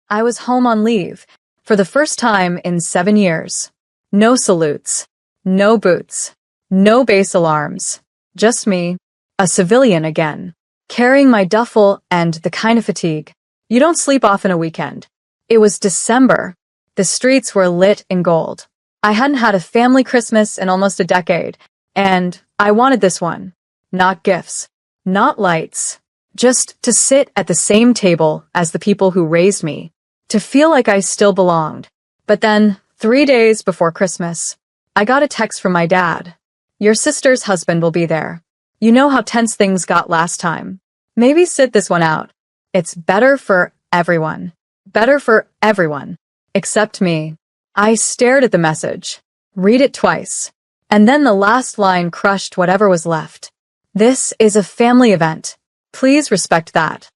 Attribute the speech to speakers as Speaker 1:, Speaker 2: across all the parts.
Speaker 1: I was home on leave for the first time in 7 years. No salutes, no boots, no base alarms. Just me, a civilian again, carrying my duffel and the kind of fatigue you don't sleep off in a weekend. It was December. The streets were lit in gold. I hadn't had a family Christmas in almost a decade, and I wanted this one. Not gifts, not lights, just to sit at the same table as the people who raised me, to feel like I still belonged. But then, 3 days before Christmas, I got a text from my dad. Your sister's husband will be there. You know how tense things got last time. Maybe sit this one out. It's better for everyone. Better for everyone. Except me. I stared at the message. Read it twice. And then the last line crushed whatever was left. This is a family event. Please respect that.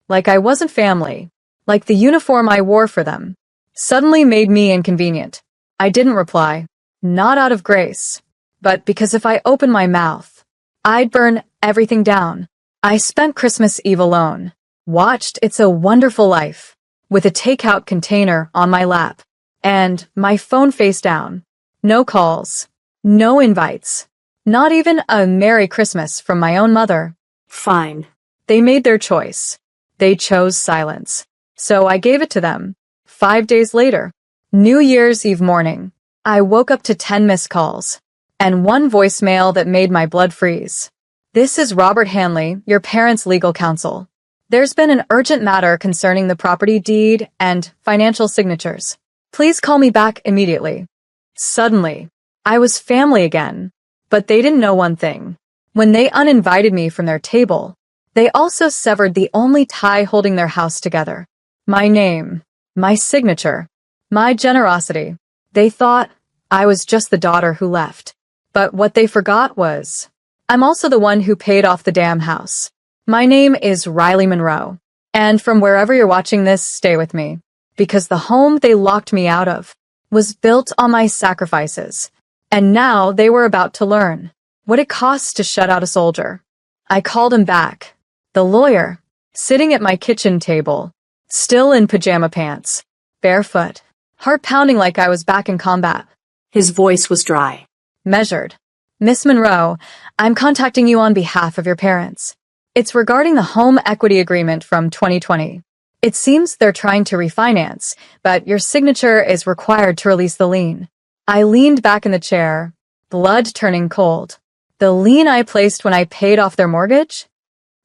Speaker 1: Like I wasn't family. Like the uniform I wore for them suddenly made me inconvenient. I didn't reply. Not out of grace. But because if I opened my mouth, I'd burn everything down. I spent Christmas Eve alone. Watched It's a Wonderful Life with a takeout container on my lap and my phone face down. No calls. No invites. Not even a Merry Christmas from my own mother.
Speaker 2: Fine.
Speaker 1: They made their choice. They chose silence. So I gave it to them. 5 days later, New Year's Eve morning, I woke up to 10 missed calls and one voicemail that made my blood freeze. This is Robert Hanley, your parents' legal counsel. There's been an urgent matter concerning the property deed and financial signatures. Please call me back immediately. Suddenly, I was family again, but they didn't know one thing. When they uninvited me from their table, they also severed the only tie holding their house together. My name, my signature, my generosity. They thought I was just the daughter who left. But what they forgot was, I'm also the one who paid off the damn house. My name is Riley Monroe. And from wherever you're watching this, stay with me. Because the home they locked me out of was built on my sacrifices. And now they were about to learn what it costs to shut out a soldier. I called him back. The lawyer, sitting at my kitchen table, still in pajama pants, barefoot, heart pounding like I was back in combat.
Speaker 2: His voice was dry.
Speaker 1: Measured. Miss Monroe, I'm contacting you on behalf of your parents. It's regarding the home equity agreement from 2020. It seems they're trying to refinance, but your signature is required to release the lien. I leaned back in the chair, blood turning cold. The lien I placed when I paid off their mortgage?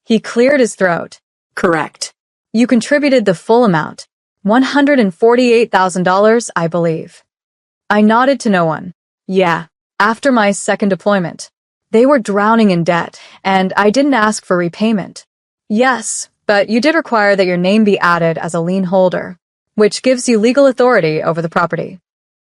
Speaker 1: He cleared his throat.
Speaker 2: Correct.
Speaker 1: You contributed the full amount, $148,000, I believe. I nodded to no one. Yeah, after my second deployment. They were drowning in debt, and I didn't ask for repayment. Yes, but you did require that your name be added as a lien holder, which gives you legal authority over the property.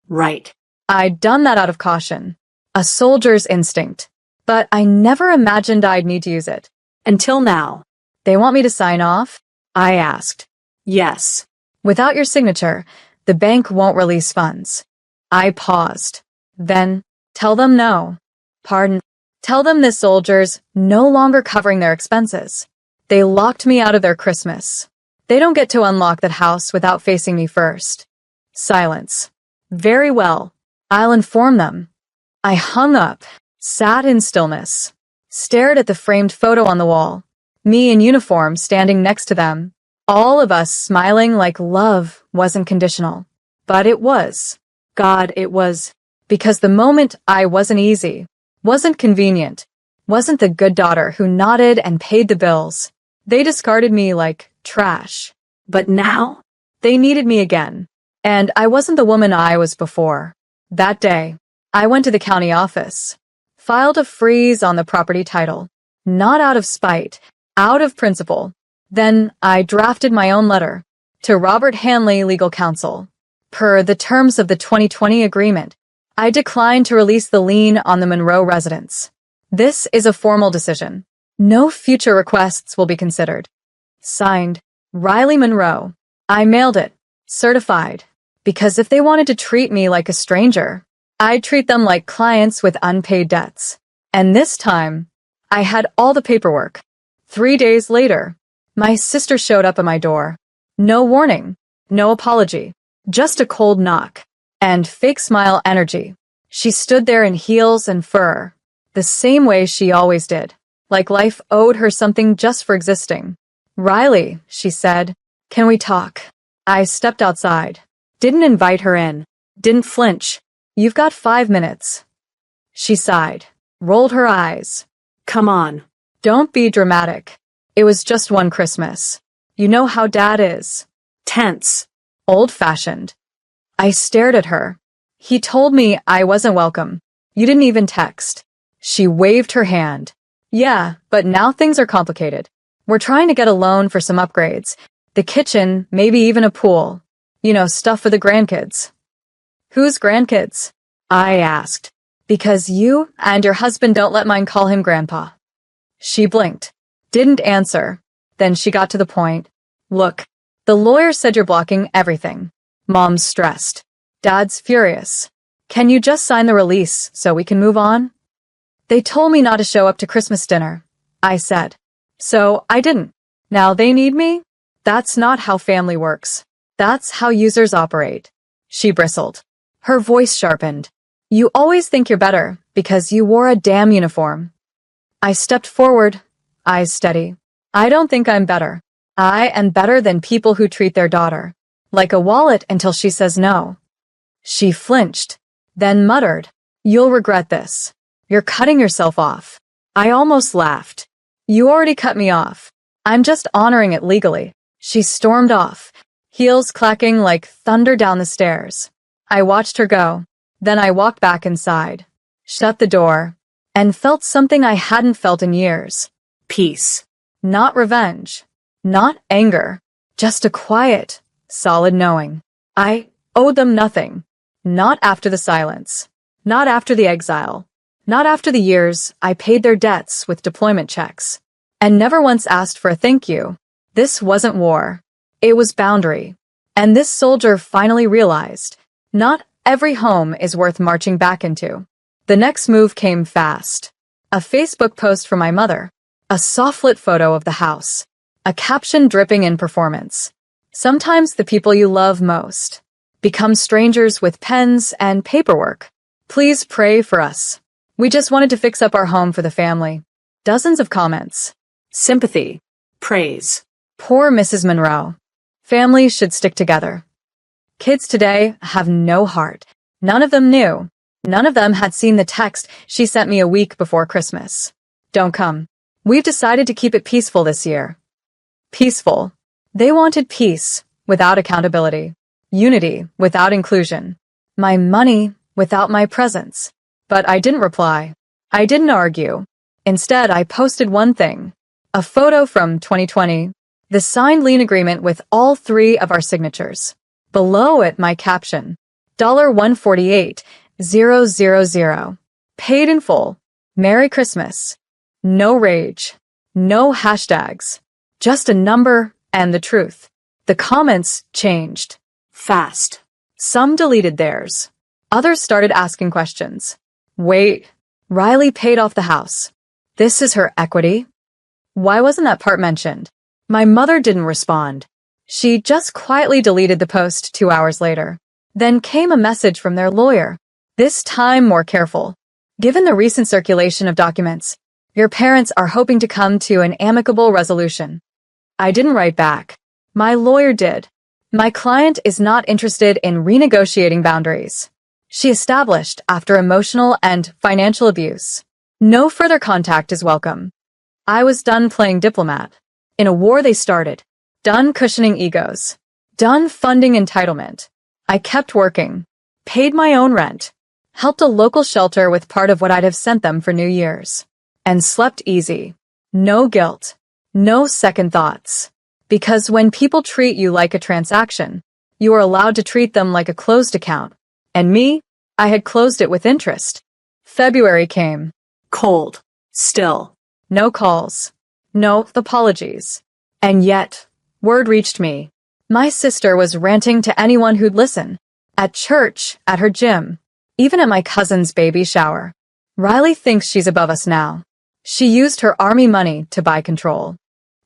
Speaker 2: Right.
Speaker 1: I'd done that out of caution, a soldier's instinct, but I never imagined I'd need to use it.
Speaker 2: Until now.
Speaker 1: They want me to sign off? I asked.
Speaker 2: Yes.
Speaker 1: Without your signature, the bank won't release funds. I paused. Then, tell them no. Pardon. Tell them this soldier's no longer covering their expenses. They locked me out of their Christmas. They don't get to unlock that house without facing me first. Silence. Very well. I'll inform them. I hung up, sat in stillness, stared at the framed photo on the wall, me in uniform standing next to them, all of us smiling like love wasn't conditional. But it was. God, it was. Because the moment I wasn't easy, wasn't convenient, wasn't the good daughter who nodded and paid the bills. They discarded me like trash.
Speaker 2: But now?
Speaker 1: They needed me again. And I wasn't the woman I was before. That day, I went to the county office, filed a freeze on the property title, not out of spite, out of principle. Then I drafted my own letter to Robert Hanley, legal counsel. Per the terms of the 2020 agreement, I declined to release the lien on the Monroe residence. This is a formal decision. No future requests will be considered. Signed, Riley Monroe. I mailed it, certified, because if they wanted to treat me like a stranger, I'd treat them like clients with unpaid debts. And this time, I had all the paperwork. 3 days later, my sister showed up at my door. No warning, No apology. Just a cold knock. And fake smile energy. She stood there in heels and fur. The same way she always did. Like life owed her something just for existing. "Riley," she said, "can we talk?" I stepped outside. Didn't invite her in. Didn't flinch. "You've got 5 minutes." She sighed. Rolled her eyes.
Speaker 2: Come on.
Speaker 1: "Don't be dramatic. It was just one Christmas. You know how Dad is.
Speaker 2: Tense.
Speaker 1: Old-fashioned." I stared at her. "He told me I wasn't welcome. You didn't even text." She waved her hand. "Yeah, but now things are complicated. We're trying to get a loan for some upgrades. The kitchen, maybe even a pool. You know, stuff for the grandkids." "Whose grandkids?" I asked. "Because you and your husband don't let mine call him Grandpa." She blinked. Didn't answer. Then she got to the point. "Look, the lawyer said you're blocking everything. Mom's stressed. Dad's furious. Can you just sign the release so we can move on?" "They told me not to show up to Christmas dinner," I said. "So I didn't. Now they need me? That's not how family works. That's how users operate." She bristled. Her voice sharpened. "You always think you're better because you wore a damn uniform." I stepped forward, eyes steady. "I don't think I'm better. I am better than people who treat their daughter like a wallet until she says no." She flinched, then muttered, "You'll regret this. You're cutting yourself off." I almost laughed. "You already cut me off. I'm just honoring it legally." She stormed off, heels clacking like thunder down the stairs. I watched her go. Then I walked back inside, shut the door, and felt something I hadn't felt in years.
Speaker 2: Peace.
Speaker 1: Not revenge. Not anger. Just a quiet, solid knowing. I owed them nothing. Not after the silence. Not after the exile. Not after the years I paid their debts with deployment checks. And never once asked for a thank you. This wasn't war. It was boundary. And this soldier finally realized, not every home is worth marching back into. The next move came fast. A Facebook post from my mother. A soft-lit photo of the house. A caption dripping in performance. "Sometimes the people you love most become strangers with pens and paperwork. Please pray for us. We just wanted to fix up our home for the family." Dozens of comments.
Speaker 2: Sympathy. Praise.
Speaker 1: Poor Mrs. Monroe. Families should stick together. Kids today have no heart. None of them knew. None of them had seen the text she sent me a week before Christmas. "Don't come. We've decided to keep it peaceful this year." Peaceful. They wanted peace without accountability. Unity without inclusion. My money without my presence. But I didn't reply. I didn't argue. Instead, I posted one thing. A photo from 2020. The signed lien agreement with all 3 of our signatures. Below it, my caption. $148,000. Paid in full. Merry Christmas. No rage. No hashtags. Just a number and the truth. The comments changed.
Speaker 2: Fast.
Speaker 1: Some deleted theirs. Others started asking questions. "Wait, Riley paid off the house. This is her equity? Why wasn't that part mentioned?" My mother didn't respond. She just quietly deleted the post 2 hours later. Then came a message from their lawyer. This time more careful. "Given the recent circulation of documents, your parents are hoping to come to an amicable resolution." I didn't write back. My lawyer did. "My client is not interested in renegotiating boundaries she established after emotional and financial abuse. No further contact is welcome." I was done playing diplomat. In a war they started. Done cushioning egos. Done funding entitlement. I kept working. Paid my own rent. Helped a local shelter with part of what I'd have sent them for New Year's. And slept easy. No guilt. No second thoughts. Because when people treat you like a transaction, you are allowed to treat them like a closed account. And me, I had closed it with interest. February came.
Speaker 2: Cold. Still.
Speaker 1: No calls. No apologies. And yet, word reached me. My sister was ranting to anyone who'd listen. At church, at her gym, even at my cousin's baby shower. "Riley thinks she's above us now. She used her army money to buy control.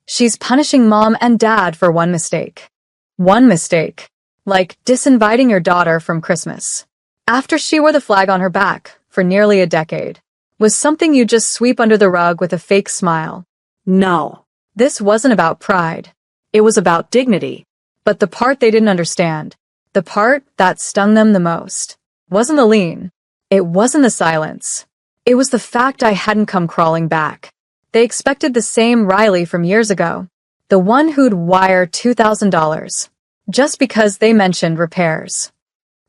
Speaker 1: She's punishing Mom and Dad for one mistake." One mistake. like disinviting your daughter from Christmas after she wore the flag on her back for nearly a decade, was something you just sweep under the rug with a fake smile.
Speaker 2: No.
Speaker 1: This wasn't about pride. It was about dignity. But the part they didn't understand, the part that stung them the most, wasn't the lean. It wasn't the silence. It was the fact I hadn't come crawling back. They expected the same Riley from years ago, the one who'd wire $2,000 just because they mentioned repairs.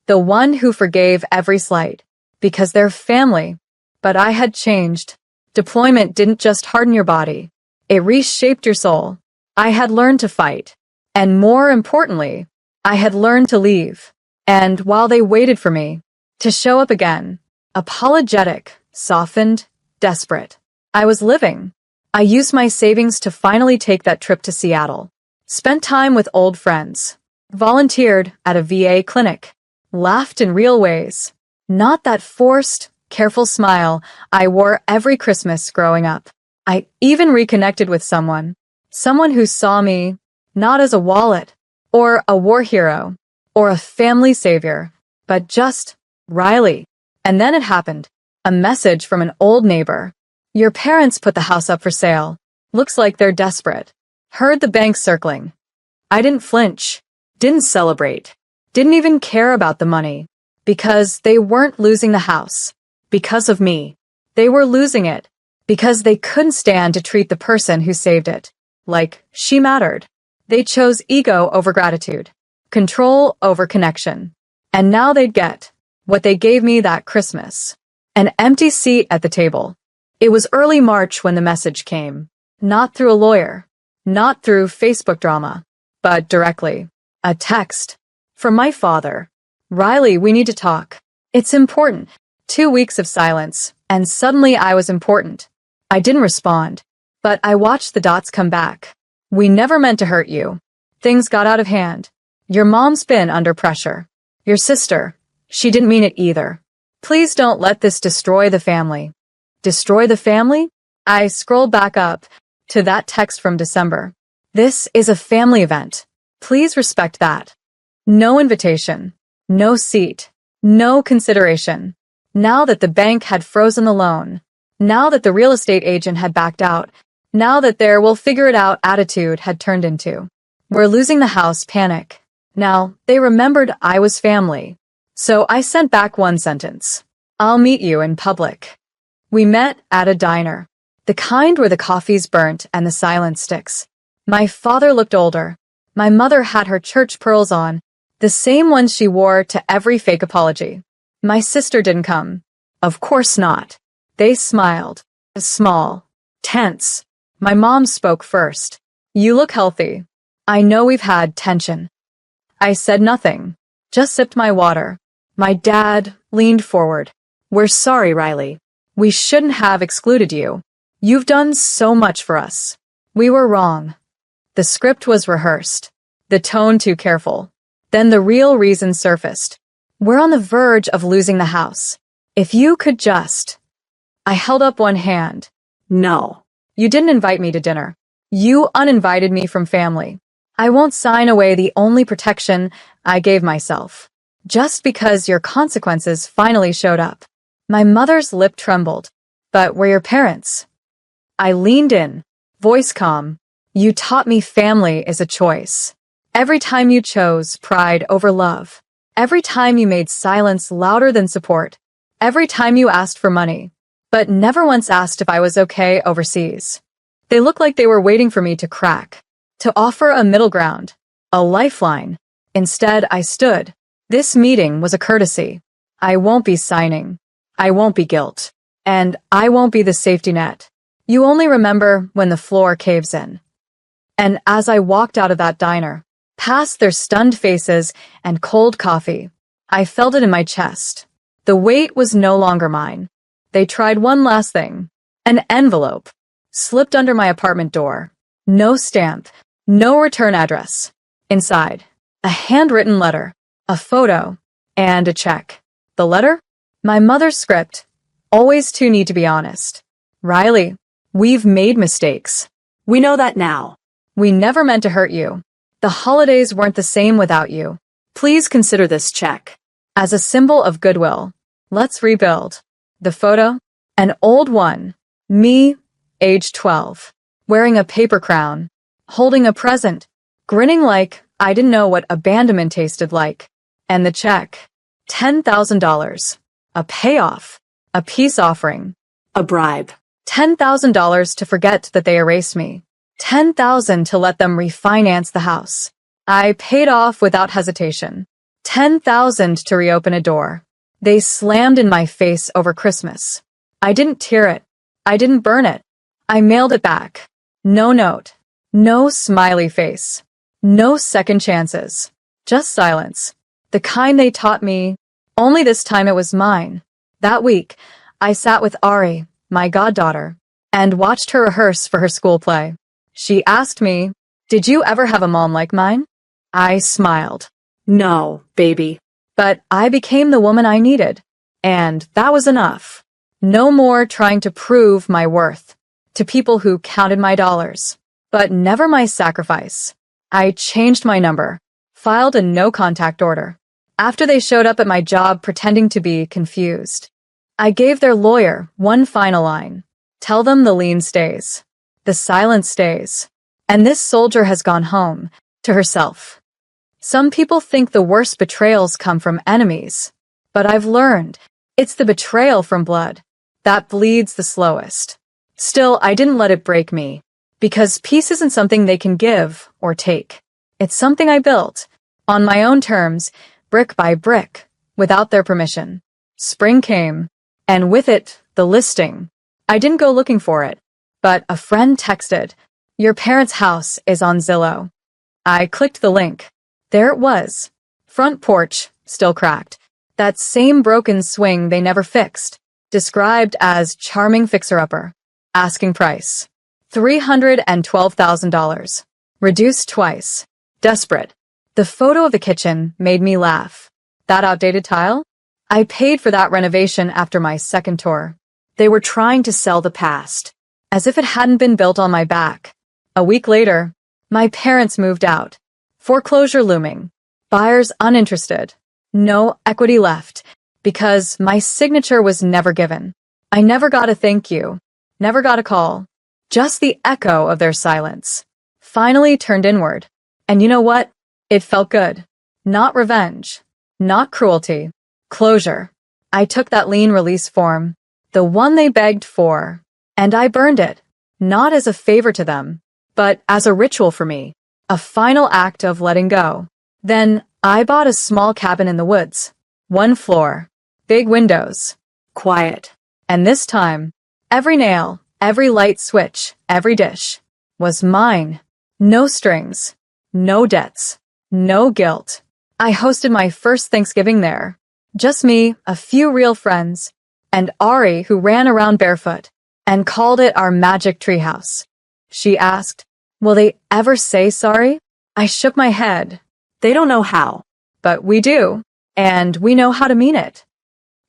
Speaker 1: The one who forgave every slight because they're family. But I had changed. Deployment didn't just harden your body. It reshaped your soul. I had learned to fight. And more importantly, I had learned to leave. And while they waited for me to show up again, apologetic, softened, desperate, I was living. I used my savings to finally take that trip to Seattle. Spent time with old friends. Volunteered at a VA clinic. Laughed in real ways. Not that forced, careful smile I wore every Christmas growing up. I even reconnected with someone who saw me not as a wallet, or a war hero, or a family savior, but just Riley. And then it happened. A message from an old neighbor. Your parents put the house up for sale. Looks like they're desperate. Heard the bank circling. I didn't flinch. Didn't celebrate. Didn't even care about the money. Because they weren't losing the house. Because of me. They were losing it. Because they couldn't stand to treat the person who saved it like she mattered. They chose ego over gratitude. Control over connection. And now they'd get what they gave me that Christmas. An empty seat at the table. It was early March when the message came. Not through a lawyer. Not through Facebook drama. But directly. A text. From my father. Riley, we need to talk. It's important. 2 weeks of silence, and suddenly I was important. I didn't respond. But I watched the dots come back. We never meant to hurt you. Things got out of hand. Your mom's been under pressure. Your sister. She didn't mean it either. Please don't let this destroy the family. Destroy the family? I scrolled back up to that text from December. This is a family event. Please respect that. No invitation. No seat. No consideration. Now that the bank had frozen the loan. Now that the real estate agent had backed out. Now that their we'll figure it out attitude had turned into we're losing the house panic. Now, they remembered I was family. So I sent back one sentence. I'll meet you in public. We met at a diner. The kind where the coffee's burnt and the silence sticks. My father looked older. My mother had her church pearls on, the same ones she wore to every fake apology. My sister didn't come. Of course not. They smiled. Small. Tense. My mom spoke first. You look healthy. I know we've had tension. I said nothing. Just sipped my water. My dad leaned forward. We're sorry, Riley. We shouldn't have excluded you. You've done so much for us. We were wrong. The script was rehearsed. The tone too careful. Then the real reason surfaced. We're on the verge of losing the house. If you could just... I held up one hand. No. You didn't invite me to dinner. You uninvited me from family. I won't sign away the only protection I gave myself. Just because your consequences finally showed up. My mother's lip trembled. But we're your parents. I leaned in, voice calm. You taught me family is a choice. Every time you chose pride over love. Every time you made silence louder than support. Every time you asked for money. But never once asked if I was okay overseas. They looked like they were waiting for me to crack, to offer a middle ground, a lifeline. Instead, I stood. This meeting was a courtesy. I won't be signing. I won't be guilt. And I won't be the safety net. You only remember when the floor caves in. And as I walked out of that diner, past their stunned faces and cold coffee, I felt it in my chest. The weight was no longer mine. They tried one last thing. An envelope. Slipped under my apartment door. No stamp. No return address. Inside, a handwritten letter. A photo. And a check. The letter? My mother's script. Always too need to be honest. Riley, we've made mistakes.
Speaker 2: We know that now.
Speaker 1: We never meant to hurt you. The holidays weren't the same without you.
Speaker 2: Please consider this check.
Speaker 1: As a symbol of goodwill, let's rebuild. The photo? An old one. Me, age 12. Wearing a paper crown. Holding a present. Grinning like I didn't know what abandonment tasted like. And the check. $10,000. A payoff. A peace offering.
Speaker 2: A bribe.
Speaker 1: $10,000 to forget that they erased me. $10,000 to let them refinance the house. I paid off without hesitation. $10,000 to reopen a door. They slammed in my face over Christmas. I didn't tear it. I didn't burn it. I mailed it back. No note. No smiley face. No second chances. Just silence. The kind they taught me, only this time it was mine. That week, I sat with Ari, my goddaughter, and watched her rehearse for her school play. She asked me, "Did you ever have a mom like mine?" I smiled.
Speaker 2: No, baby.
Speaker 1: But I became the woman I needed, and that was enough. No more trying to prove my worth to people who counted my dollars, but never my sacrifice. I changed my number, filed a no-contact order. After they showed up at my job pretending to be confused, I gave their lawyer one final line. Tell them the lien stays. The silence stays. And this soldier has gone home to herself. Some people think the worst betrayals come from enemies, but I've learned it's the betrayal from blood that bleeds the slowest. Still, I didn't let it break me, because peace isn't something they can give or take. It's something I built, on my own terms, brick by brick, without their permission. Spring came, and with it, the listing. I didn't go looking for it, but a friend texted, "Your parents' house is on Zillow." I clicked the link. There it was. Front porch, still cracked. That same broken swing they never fixed. Described as charming fixer-upper. Asking price. $312,000. Reduced twice. Desperate. The photo of the kitchen made me laugh. That outdated tile? I paid for that renovation after my second tour. They were trying to sell the past, as if it hadn't been built on my back. A week later, my parents moved out. Foreclosure looming. Buyers uninterested. No equity left, because my signature was never given. I never got a thank you. Never got a call. Just the echo of their silence. Finally turned inward. And you know what? It felt good. Not revenge. Not cruelty. Closure. I took that lien release form, the one they begged for, and I burned it. Not as a favor to them, but as a ritual for me. A final act of letting go. Then I bought a small cabin in the woods. One floor. Big windows. Quiet. And this time, every nail, every light switch, every dish was mine. No strings. No debts. No guilt. I hosted my first Thanksgiving there. Just me, a few real friends, and Ari, who ran around barefoot, and called it our magic treehouse. She asked, "Will they ever say sorry?" I shook my head. They don't know how, but we do, and we know how to mean it.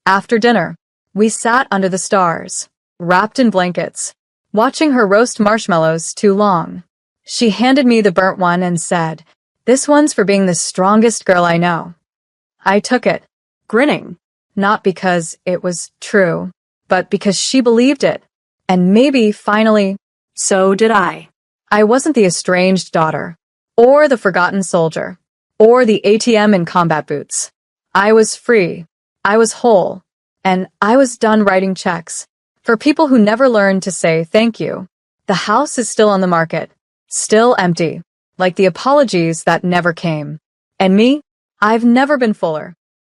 Speaker 1: After dinner, we sat under the stars, wrapped in blankets, watching her roast marshmallows too long. She handed me the burnt one and said, "This one's for being the strongest girl I know." I took it, grinning, not because it was true, but because she believed it, and maybe, finally, so did I. I wasn't the estranged daughter, or the forgotten soldier, or the ATM in combat boots. I was free, I was whole, and I was done writing checks for people who never learned to say thank you. The house is still on the market, still empty, like the apologies that never came. And me, I've never been fuller.